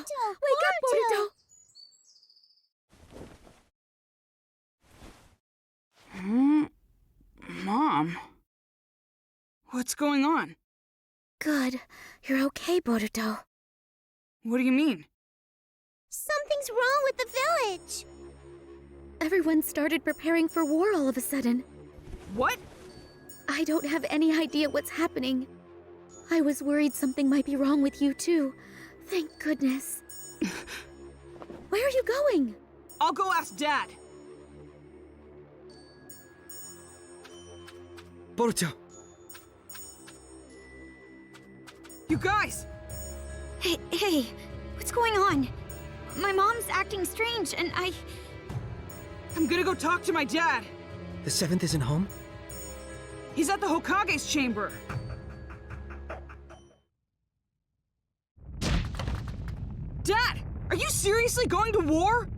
Wake up, Boruto! Mom? What's going on? Good. You're okay, Boruto. What do you mean? Something's wrong with the village! Everyone started preparing for war all of a sudden. What? I don't have any idea what's happening. I was worried something might be wrong with you too. Thank goodness. Where are you going? I'll go ask Dad. Boruto! You guys! Hey, what's going on? My mom's acting strange and I'm gonna go talk to my dad. The 7th isn't home? He's at the Hokage's chamber. Dad! Are you seriously going to war?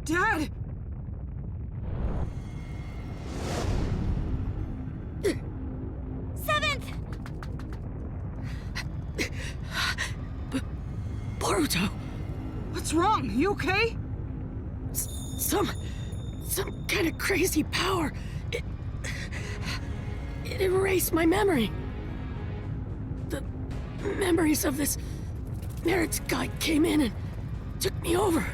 Dad! Boruto! What's wrong? You okay? Some kind of crazy power. It erased my memory. The memories of this Gamerz guy came in and took me over.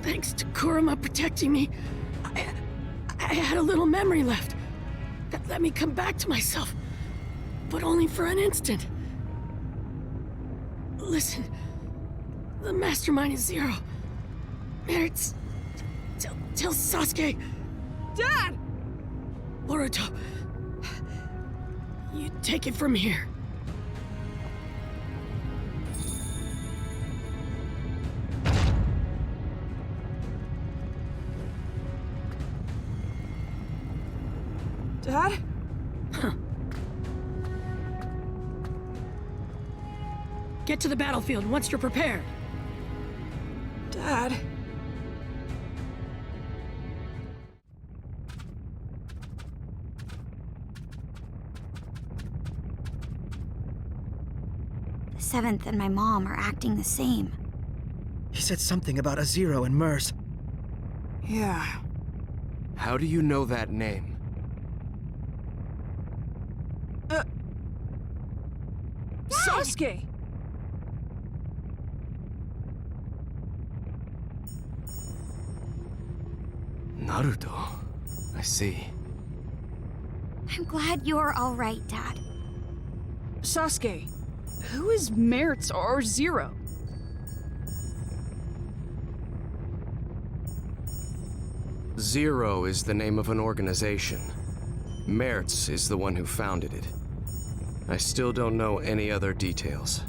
Thanks to Kurama protecting me, I had a little memory left that let me come back to myself, but only for an instant. Listen, the mastermind is Zero. Gamerz, tell Sasuke. Dad! Boruto, you take it from here. Dad? Get to the battlefield once you're prepared. Dad? the 7th and my mom are acting the same. He said something about a Zero and Mers. Yeah. How do you know that name? Sasuke! Naruto. I see. I'm glad you're all right, Dad. Sasuke, who is Gamerz or Zero? Zero is the name of an organization. Gamerz is the one who founded it. I still don't know any other details.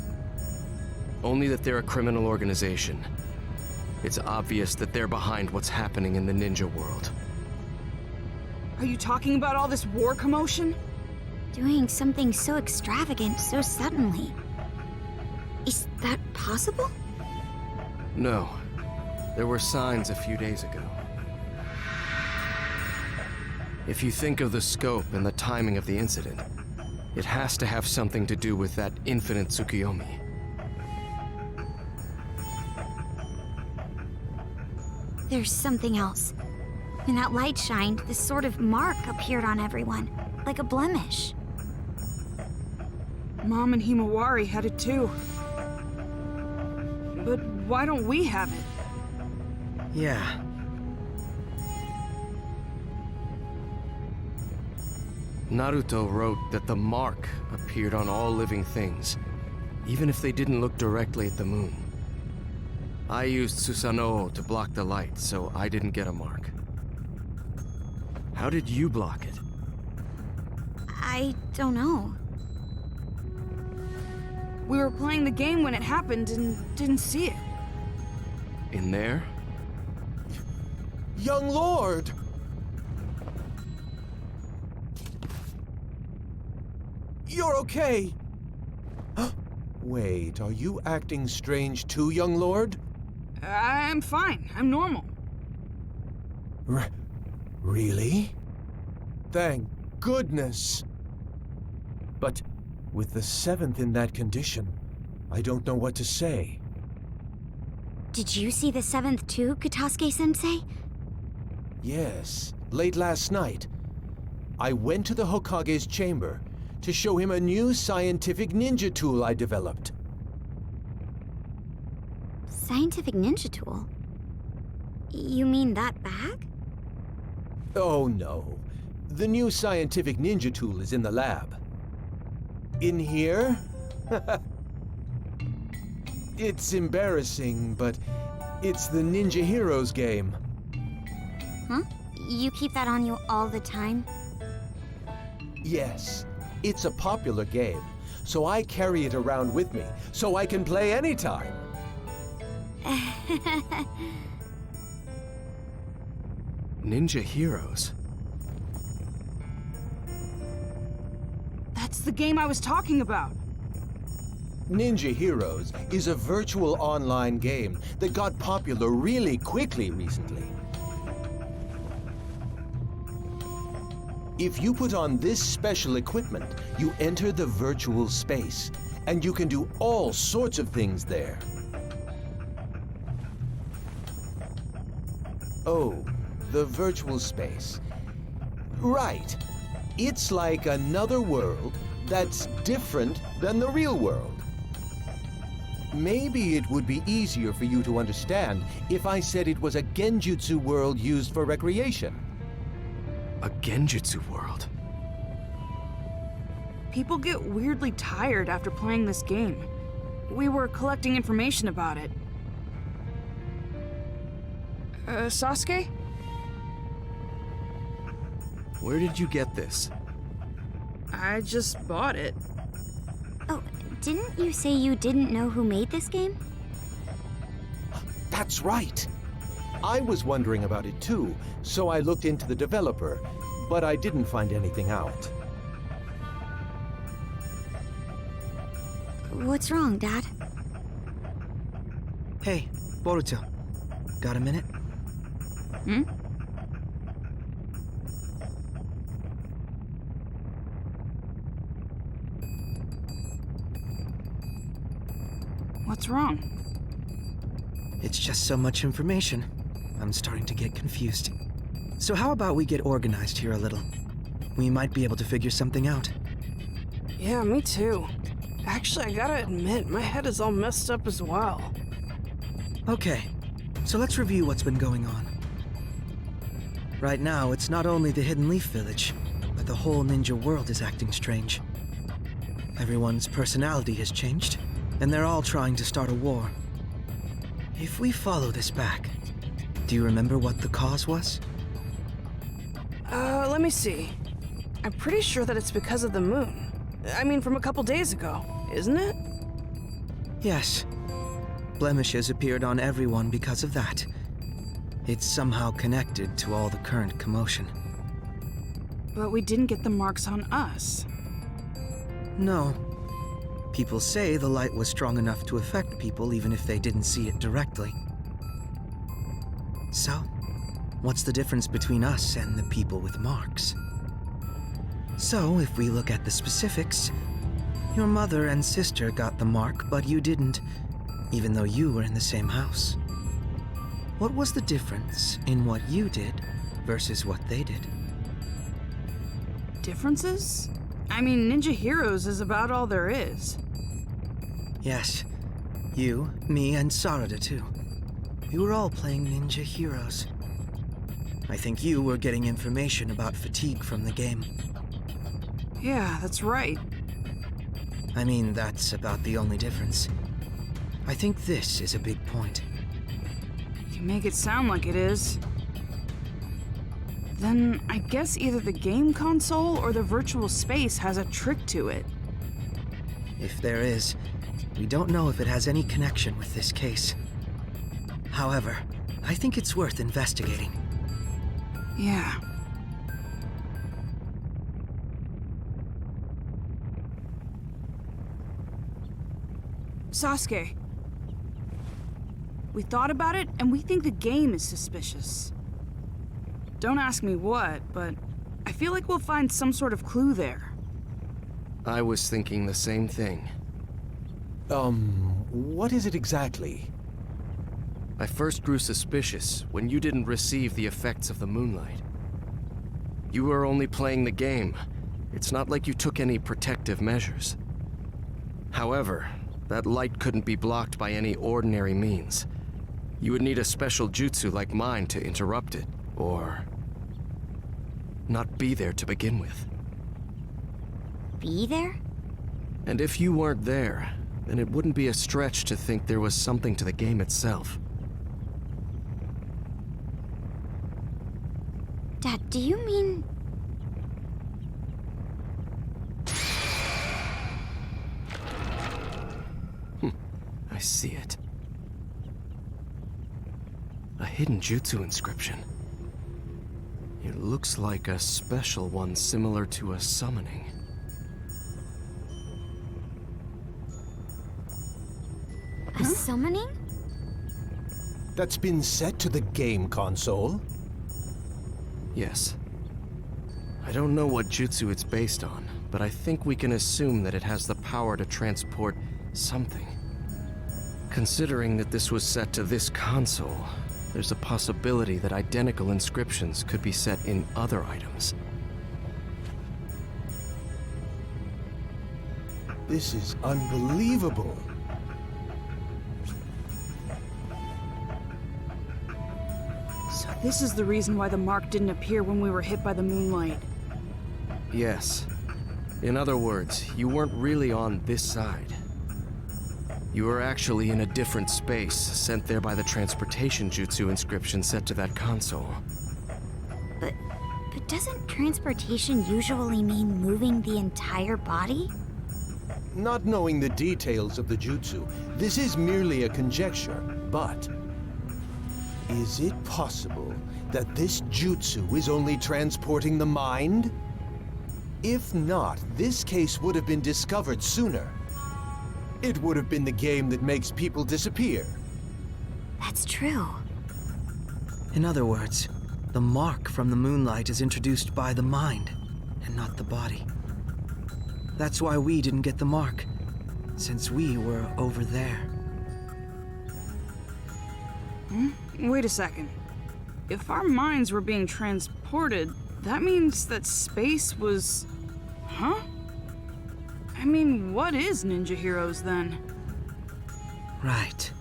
Only that they're a criminal organization. It's obvious that they're behind what's happening in the ninja world. Are you talking about all this war commotion? Doing something so extravagant so suddenly. Is that possible? No. There were signs a few days ago. If you think of the scope and the timing of the incident, it has to have something to do with that infinite Tsukiyomi. There's something else. When that light shined, this sort of mark appeared on everyone, like a blemish. Mom and Himawari had it too. But why don't we have it? Yeah. Naruto wrote that the mark appeared on all living things, even if they didn't look directly at the moon. I used Susanoo to block the light, so I didn't get a mark. How did you block it? I don't know. We were playing the game when it happened and didn't see it. In there? Young Lord! You're okay! Wait, are you acting strange too, young lord? I'm fine. I'm normal. Really? Thank goodness. But with the 7th in that condition, I don't know what to say. Did you see the 7th too, Katasuke-sensei? Yes, late last night. I went to the Hokage's chamber to show him a new scientific ninja tool I developed. Scientific ninja tool? You mean that bag? Oh no. The new scientific ninja tool is in the lab. In here? It's embarrassing, but it's the Ninja Heroes game. Huh? You keep that on you all the time? Yes, it's a popular game, so I carry it around with me, so I can play anytime. Ninja Heroes? That's the game I was talking about. Ninja Heroes is a virtual online game that got popular really quickly recently. If you put on this special equipment, you enter the virtual space, and you can do all sorts of things there. Oh, the virtual space. Right. It's like another world that's different than the real world. Maybe it would be easier for you to understand if I said it was a genjutsu world used for recreation. A genjutsu world? People get weirdly tired after playing this game. We were collecting information about it. Sasuke? Where did you get this? I just bought it. Oh, didn't you say you didn't know who made this game? That's right. I was wondering about it too, so I looked into the developer, but I didn't find anything out. What's wrong, Dad? Hey, Boruto. Got a minute? Hmm? What's wrong? It's just so much information. I'm starting to get confused. So how about we get organized here a little? We might be able to figure something out. Yeah, me too. Actually, I gotta admit, my head is all messed up as well. Okay, so let's review what's been going on. Right now, it's not only the Hidden Leaf Village, but the whole ninja world is acting strange. Everyone's personality has changed, and they're all trying to start a war. If we follow this back, do you remember what the cause was? Let me see. I'm pretty sure that it's because of the moon. I mean, from a couple days ago, isn't it? Yes. Blemishes appeared on everyone because of that. It's somehow connected to all the current commotion. But we didn't get the marks on us. No. People say the light was strong enough to affect people even if they didn't see it directly. So, what's the difference between us and the people with marks? So, if we look at the specifics, your mother and sister got the mark, but you didn't, even though you were in the same house. What was the difference in what you did versus what they did? Differences? I mean, Ninja Heroes is about all there is. Yes. You, me, and Sarada too. We were all playing Ninja Heroes. I think you were getting information about fatigue from the game. Yeah, that's right. I mean, that's about the only difference. I think this is a big point. You make it sound like it is. Then I guess either the game console or the virtual space has a trick to it. If there is, we don't know if it has any connection with this case. However, I think it's worth investigating. Yeah. Sasuke. We thought about it, and we think the game is suspicious. Don't ask me what, but I feel like we'll find some sort of clue there. I was thinking the same thing. What is it exactly? I first grew suspicious when you didn't receive the effects of the moonlight. You were only playing the game. It's not like you took any protective measures. However, that light couldn't be blocked by any ordinary means. You would need a special jutsu like mine to interrupt it, or not be there to begin with. Be there? And if you weren't there, then it wouldn't be a stretch to think there was something to the game itself. Dad, do you mean... I see it. A hidden jutsu inscription. It looks like a special one similar to a summoning. a summoning? That's been set to the game console? Yes. I don't know what jutsu it's based on, but I think we can assume that it has the power to transport something. Considering that this was set to this console, there's a possibility that identical inscriptions could be set in other items. This is unbelievable. So this is the reason why the mark didn't appear when we were hit by the moonlight. Yes. In other words, you weren't really on this side. You were actually in a different space, sent there by the transportation jutsu inscription set to that console. But doesn't transportation usually mean moving the entire body? Not knowing the details of the jutsu, this is merely a conjecture, but... is it possible that this jutsu is only transporting the mind? If not, this case would have been discovered sooner. It would have been the game that makes people disappear. That's true. In other words, the mark from the moonlight is introduced by the mind, and not the body. That's why we didn't get the mark, since we were over there. Wait a second. If our minds were being transported, that means that space was... Huh? I mean, what is Ninja Heroes then? Right.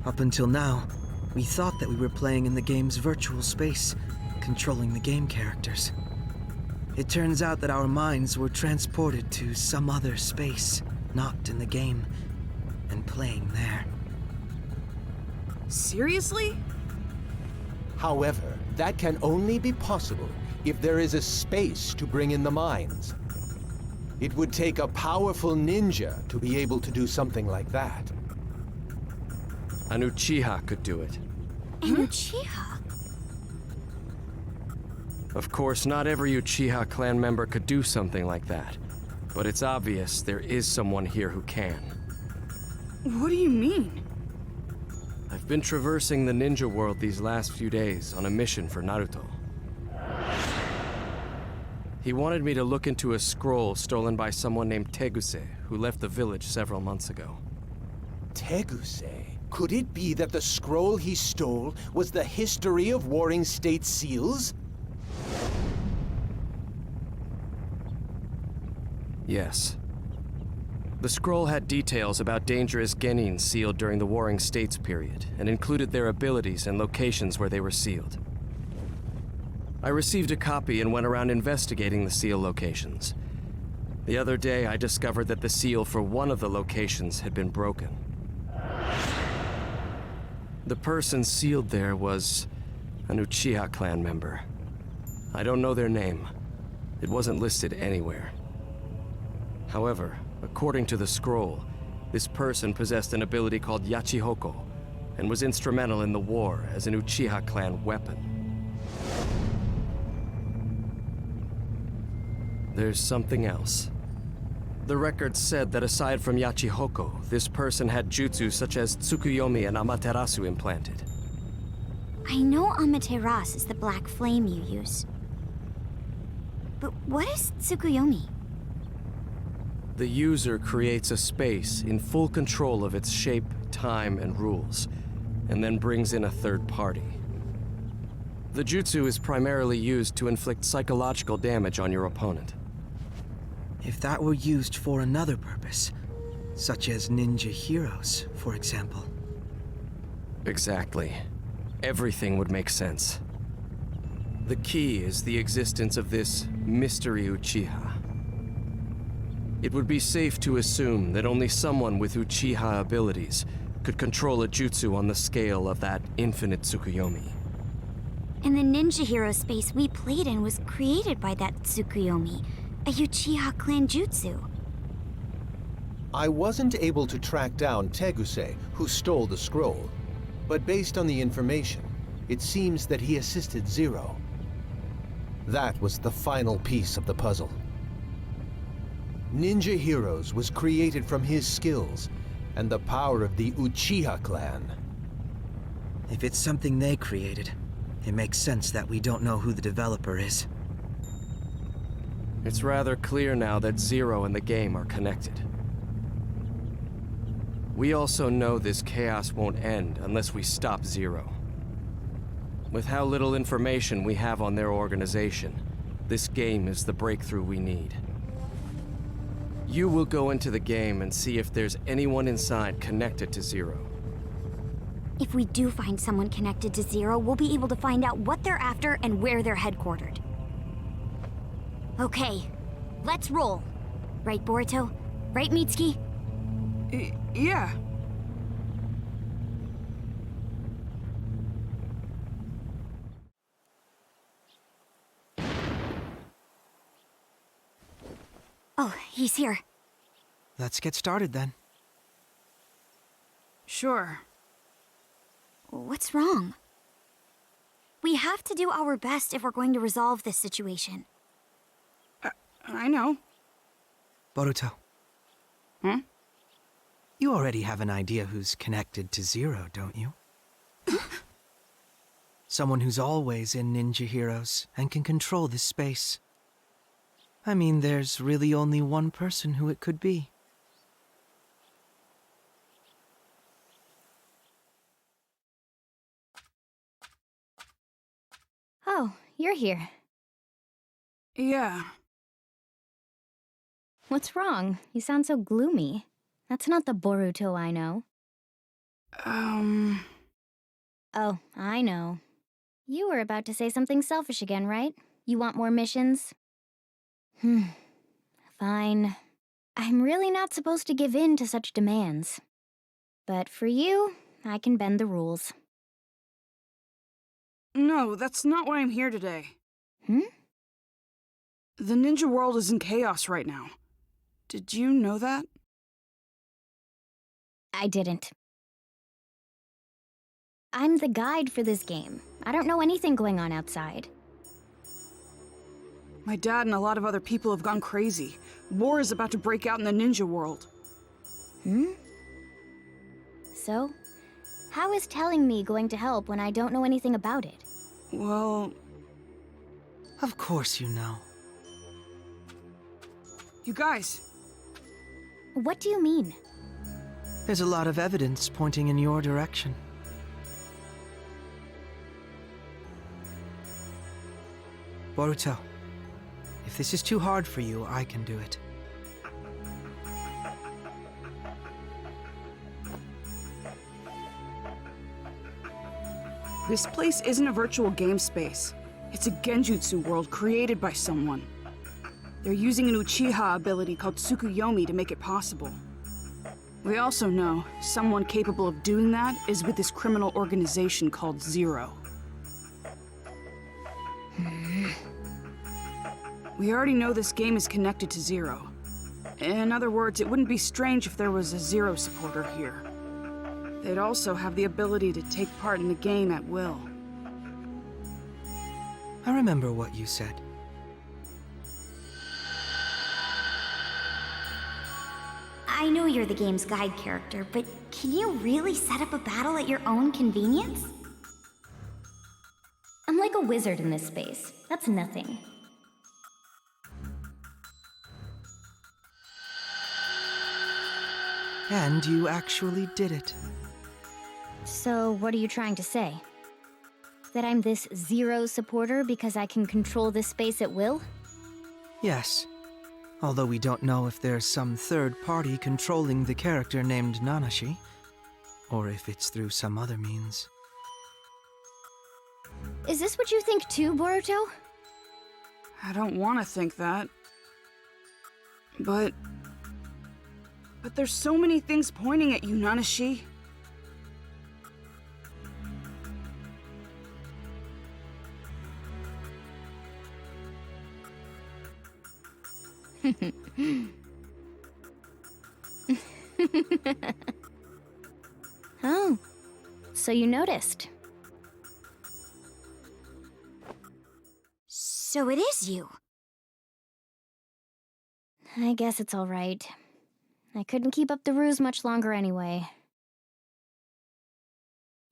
Up until now, we thought that we were playing in the game's virtual space, controlling the game characters. It turns out that our minds were transported to some other space, not in the game, and playing there. Seriously? However, that can only be possible if there is a space to bring in the minds. It would take a powerful ninja to be able to do something like that. An Uchiha could do it. An Uchiha? Of course, not every Uchiha clan member could do something like that, but it's obvious there is someone here who can. What do you mean? I've been traversing the ninja world these last few days on a mission for Naruto. He wanted me to look into a scroll stolen by someone named Teguse, who left the village several months ago. Teguse? Could it be that the scroll he stole was the history of warring state seals? Yes. The scroll had details about dangerous genins sealed during the Warring States period, and included their abilities and locations where they were sealed. I received a copy and went around investigating the seal locations. The other day, I discovered that the seal for one of the locations had been broken. The person sealed there was an Uchiha clan member. I don't know their name. It wasn't listed anywhere. However, according to the scroll, this person possessed an ability called Yachihoko, and was instrumental in the war as an Uchiha clan weapon. There's something else. The record said that aside from Yachihoko, this person had jutsu such as Tsukuyomi and Amaterasu implanted. I know Amaterasu is the black flame you use. But what is Tsukuyomi? The user creates a space in full control of its shape, time, and rules, and then brings in a third party. The jutsu is primarily used to inflict psychological damage on your opponent. If that were used for another purpose, such as ninja heroes, for example. Exactly. Everything would make sense. The key is the existence of this mystery Uchiha. It would be safe to assume that only someone with Uchiha abilities could control a jutsu on the scale of that infinite Tsukuyomi. And the ninja hero space we played in was created by that Tsukuyomi, a Uchiha clan jutsu. I wasn't able to track down Teguse, who stole the scroll, but based on the information, it seems that he assisted Zero. That was the final piece of the puzzle. Ninja Heroes was created from his skills and the power of the Uchiha clan. If it's something they created, it makes sense that we don't know who the developer is. It's rather clear now that Zero and the game are connected. We also know this chaos won't end unless we stop Zero. With how little information we have on their organization, this game is the breakthrough we need. You will go into the game and see if there's anyone inside connected to Zero. If we do find someone connected to Zero, we'll be able to find out what they're after and where they're headquartered. Okay, let's roll. Right, Boruto? Right, Mitsuki? Yeah. Oh, he's here. Let's get started then. Sure. What's wrong? We have to do our best if we're going to resolve this situation. I know. Boruto. Hmm? You already have an idea who's connected to Zero, don't you? Someone who's always in Ninja Heroes and can control this space. I mean, there's really only one person who it could be. Oh, you're here. Yeah. What's wrong? You sound so gloomy. That's not the Boruto I know. Oh, I know. You were about to say something selfish again, right? You want more missions? Fine. I'm really not supposed to give in to such demands. But for you, I can bend the rules. No, that's not why I'm here today. Hmm? The ninja world is in chaos right now. Did you know that? I didn't. I'm the guide for this game. I don't know anything going on outside. My dad and a lot of other people have gone crazy. War is about to break out in the ninja world. So, how is telling me going to help when I don't know anything about it? Well, Of course you know. you guys. What do you mean? There's a lot of evidence pointing in your direction. Boruto, if this is too hard for you, I can do it. This place isn't a virtual game space. It's a genjutsu world created by someone. They're using an Uchiha ability called Tsukuyomi to make it possible. We also know someone capable of doing that is with this criminal organization called Zero. We already know this game is connected to Zero. In other words, it wouldn't be strange if there was a Zero supporter here. They'd also have the ability to take part in the game at will. I remember what you said. I know you're the game's guide character, but can you really set up a battle at your own convenience? I'm like a wizard in this space. That's nothing. And you actually did it. So, what are you trying to say? That I'm this Zero supporter because I can control this space at will? Yes. Although we don't know if there's some third party controlling the character named Nanashi, or if it's through some other means. Is this what you think too, Boruto? I don't want to think that. But there's so many things pointing at you, Nanashi. Oh, so you noticed. So it is you. I guess it's all right. I couldn't keep up the ruse much longer anyway.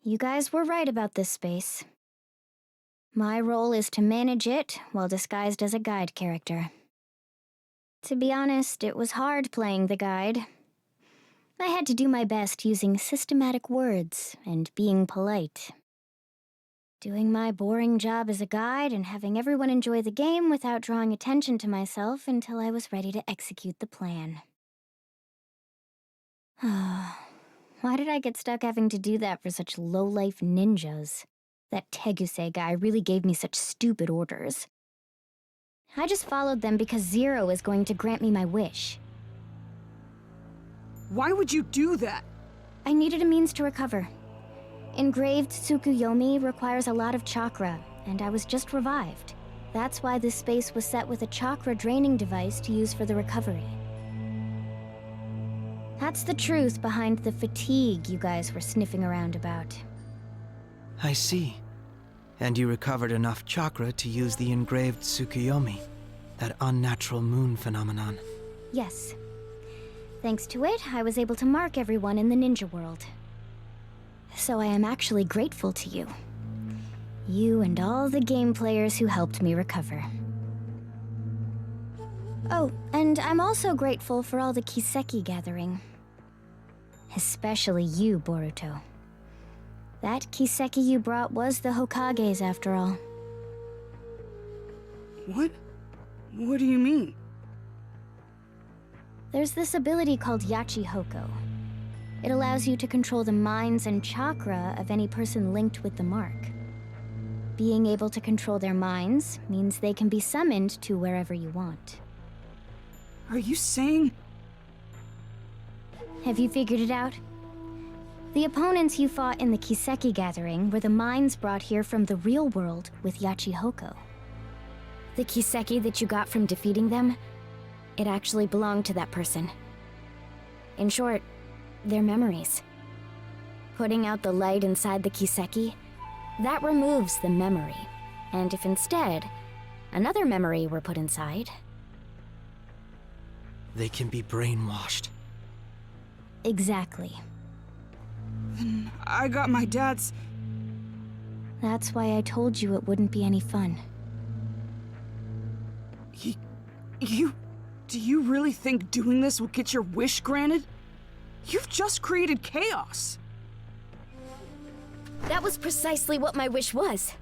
You guys were right about this space. My role is to manage it while disguised as a guide character. To be honest, it was hard playing the guide. I had to do my best using systematic words and being polite. Doing my boring job as a guide and having everyone enjoy the game without drawing attention to myself until I was ready to execute the plan. Why did I get stuck having to do that for such low-life ninjas? That Teguse guy really gave me such stupid orders. I just followed them because Zero is going to grant me my wish. Why would you do that? I needed a means to recover. Engraved Tsukuyomi requires a lot of chakra, and I was just revived. That's why this space was set with a chakra draining device to use for the recovery. That's the truth behind the fatigue you guys were sniffing around about. I see. And you recovered enough chakra to use the engraved Tsukuyomi, that unnatural moon phenomenon. Yes. Thanks to it, I was able to mark everyone in the ninja world. So I am actually grateful to you. You and all the game players who helped me recover. Oh, and I'm also grateful for all the Kiseki gathering. Especially you, Boruto. That Kiseki you brought was the Hokage's after all. What? What do you mean? There's this ability called Yachi Hoko. It allows you to control the minds and chakra of any person linked with the mark. Being able to control their minds means they can be summoned to wherever you want. Are you saying... Have you figured it out? The opponents you fought in the Kiseki gathering were the minds brought here from the real world with Yachi Hoko. The Kiseki that you got from defeating them, it actually belonged to that person. In short, their memories. Putting out the light inside the Kiseki, that removes the memory. And if instead, another memory were put inside... They can be brainwashed. Exactly. Then I got my dad's... That's why I told you it wouldn't be any fun. Do you really think doing this will get your wish granted? You've just created chaos. That was precisely what my wish was.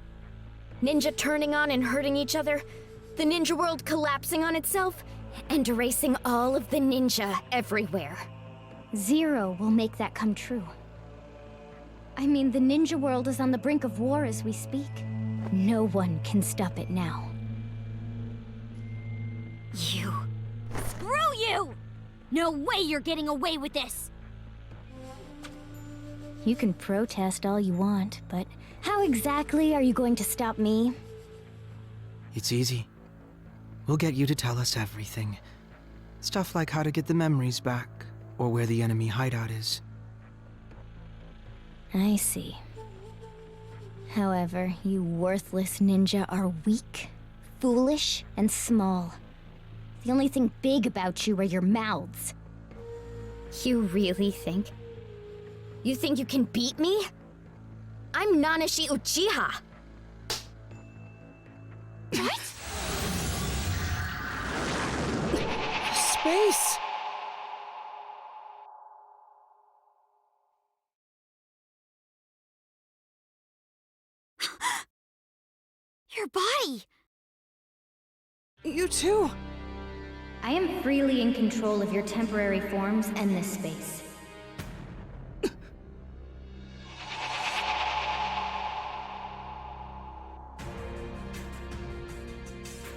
Ninja turning on and hurting each other, the ninja world collapsing on itself, and erasing all of the ninja everywhere. Zero will make that come true. I mean, the ninja world is on the brink of war as we speak. No one can stop it now. You. Screw you! No way you're getting away with this! You can protest all you want, but how exactly are you going to stop me? It's easy. We'll get you to tell us everything. Stuff like how to get the memories back, or where the enemy hideout is. I see. However, you worthless ninja are weak, foolish, and small. The only thing big about you are your mouths. You really think? You think you can beat me? I'm Nanashi Uchiha. What? Space! Your body! You too. I am freely in control of your temporary forms and this space.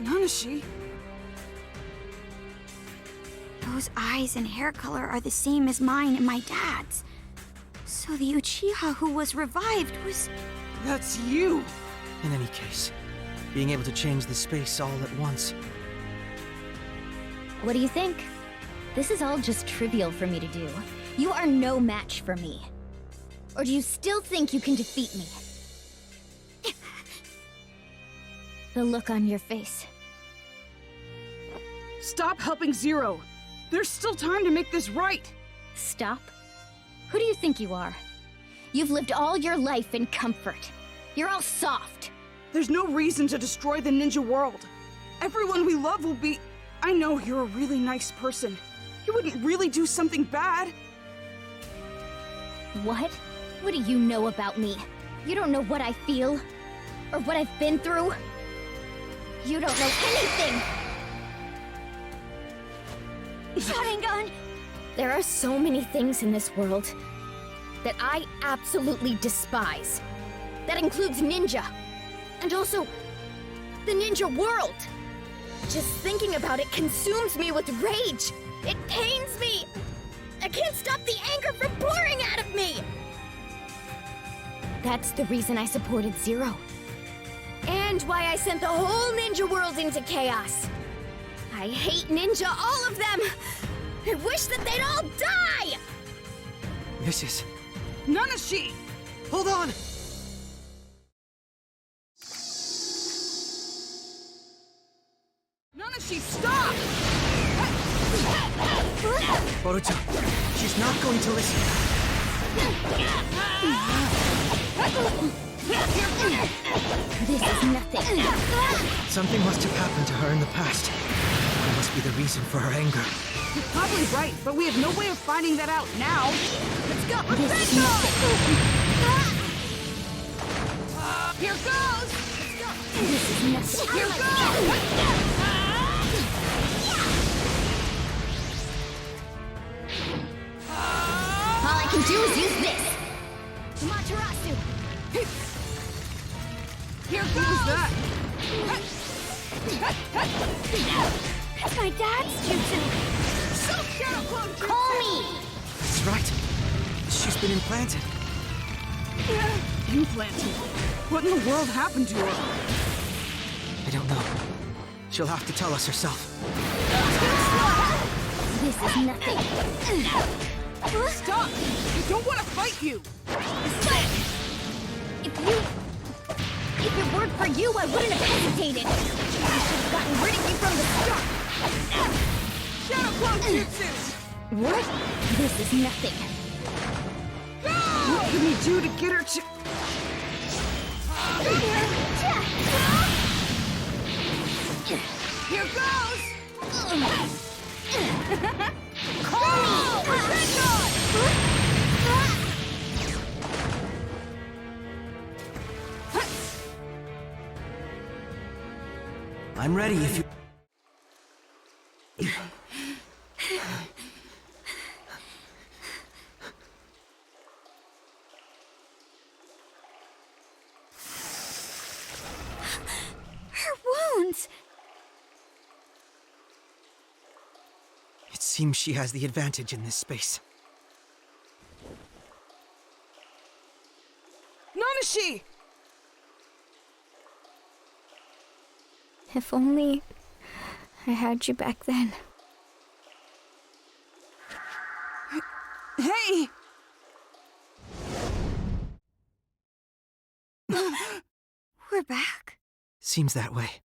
Nanashi. Those eyes and hair color are the same as mine and my dad's. So the Uchiha who was revived was... That's you. In any case, being able to change the space all at once. What do you think? This is all just trivial for me to do. You are no match for me. Or do you still think you can defeat me? The look on your face. Stop helping Zero. There's still time to make this right. Stop? Who do you think you are? You've lived all your life in comfort. You're all soft. There's no reason to destroy the ninja world. Everyone we love will be... I know you're a really nice person. You wouldn't really do something bad. What? What do you know about me? You don't know what I feel? Or what I've been through? You don't know anything! Sharingan! There are so many things in this world that I absolutely despise. That includes ninja. And also, the ninja world. Just thinking about it consumes me with rage. It pains me. I can't stop the anger from pouring out of me. That's the reason I supported Zero. And why I sent the whole ninja world into chaos. I hate ninja, all of them. I wish that they'd all die. This is... Nanashi! Hold on! Nanashi, stop! Boruto, she's not going to listen. This is nothing. Something must have happened to her in the past. That must be the reason for her anger. You're probably right, but we have no way of finding that out now. Let's go! This is nothing. Here goes! This is nothing. Here goes! All I can do is use this. Materasu. Here goes! That? That's my dad's jutsu! Call me. That's right. She's been implanted. Implanted? What in the world happened to her? I don't know. She'll have to tell us herself. This is nothing. Stop! I don't want to fight you! If it weren't for you, I wouldn't have hesitated. I should have gotten rid of you from the start. Shadow Clone Jutsu! What? This is nothing. What can we do to get her to... Here goes! Call I'm ready if you... Her wounds! It seems she has the advantage in this space. Nanashi! If only I had you back then. Hey! We're back. Seems that way.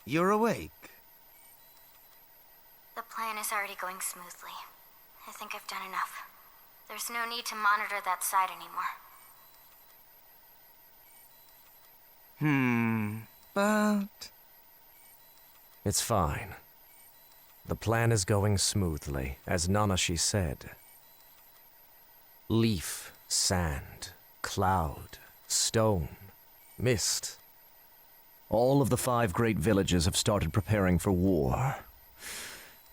you're awake. The plan is already going smoothly. I think I've done enough. There's no need to monitor that side anymore. But... It's fine. The plan is going smoothly, as Nanashi said. Leaf, sand, cloud, stone, mist. All of the 5 great villages have started preparing for war.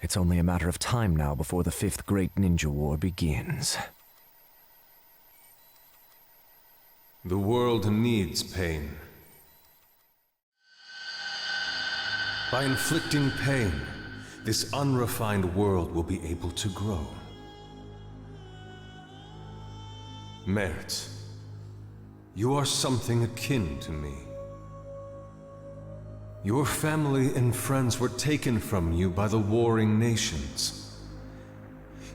It's only a matter of time now before the 5th Great Ninja War begins. The world needs pain. By inflicting pain, this unrefined world will be able to grow. Gamerz, you are something akin to me. Your family and friends were taken from you by the warring nations.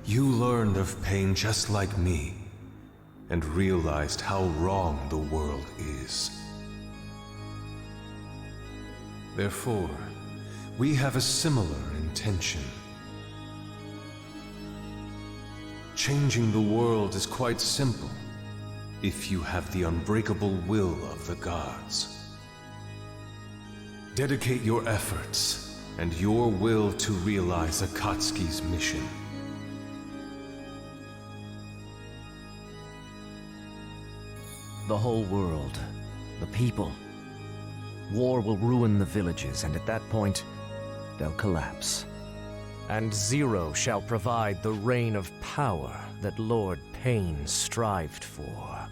You learned of pain just like me, and realized how wrong the world is. Therefore, we have a similar intention. Changing the world is quite simple, if you have the unbreakable will of the gods. Dedicate your efforts and your will to realize Akatsuki's mission. The whole world, the people. War will ruin the villages, and at that point, they'll collapse. And Zero shall provide the reign of power that Lord Pain strived for.